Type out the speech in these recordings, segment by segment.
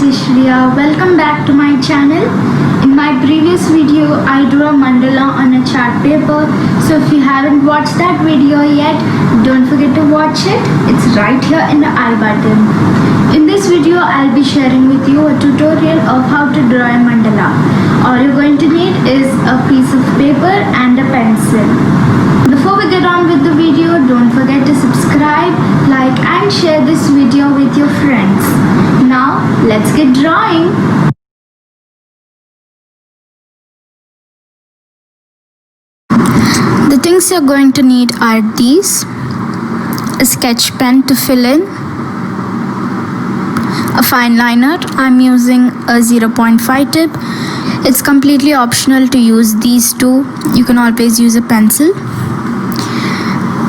is Shriya. Welcome back to my channel. In my previous video, I drew a mandala on a chart paper. So if you haven't watched that video yet, don't forget to watch it. It's right here in the I button. In this video, I'll be sharing with you a tutorial of how to draw a mandala. All you're going to need is a piece of paper and a pencil. Before we get on with the video, don't forget to subscribe, like and share this video with your friends. Now, let's get drawing. The things you're going to need are these: a sketch pen to fill in, a fine liner. I'm using a 0.5 tip. It's completely optional to use these two. You can always use a pencil.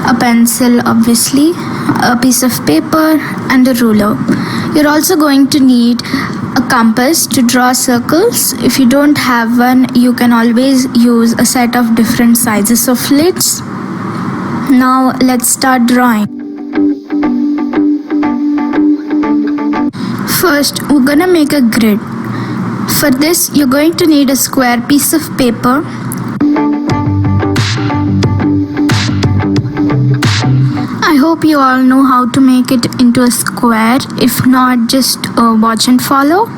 A pencil, obviously, a piece of paper and a ruler. You're also going to need a compass to draw circles. If you don't have one, you can always use a set of different sizes of lids. Now let's start drawing. First, we're gonna make a grid. For this, you're going to need a square piece of paper. I hope you all know how to make it into a square. If not, just watch and follow.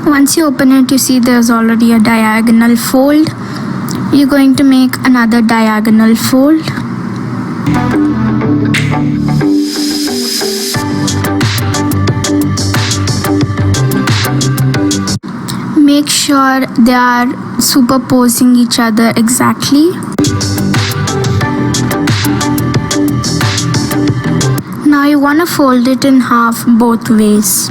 Once you open it, you see there's already a diagonal fold. You're going to make another diagonal fold. Make sure they are superposing each other exactly. Now you want to fold it in half both ways.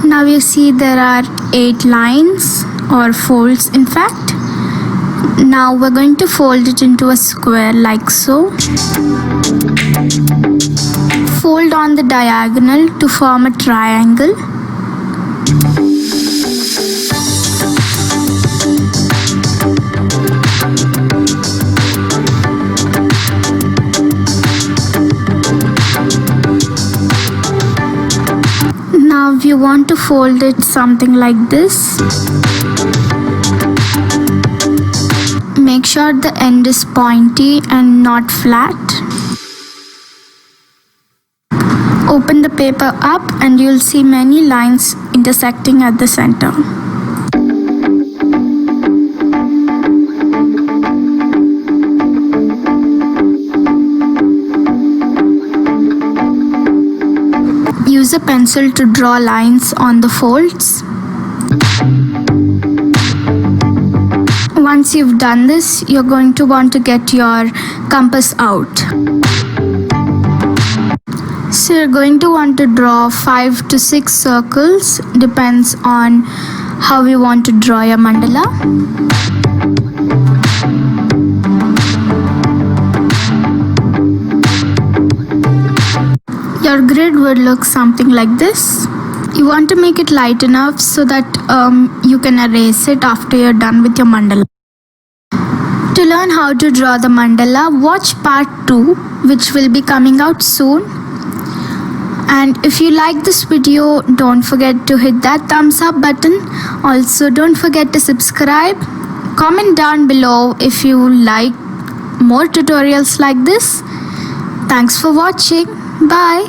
Now you see there are 8 lines or folds in fact. Now we're going to fold it into a square like so. Fold on the diagonal to form a triangle. Now you want to fold it something like this. Make sure the end is pointy and not flat. Open the paper up and you'll see many lines intersecting at the center. Use a pencil to draw lines on the folds. Once you've done this, you're going to want to get your compass out. So you're going to want to draw 5 to 6 circles, depends on how you want to draw your mandala. Your grid would look something like this. You want to make it light enough so that you can erase it after you're done with your mandala. To learn how to draw the mandala, watch part 2, which will be coming out soon. And if you like this video, don't forget to hit that thumbs up button. Also, don't forget to subscribe. Comment down below if you like more tutorials like this. Thanks for watching. Bye.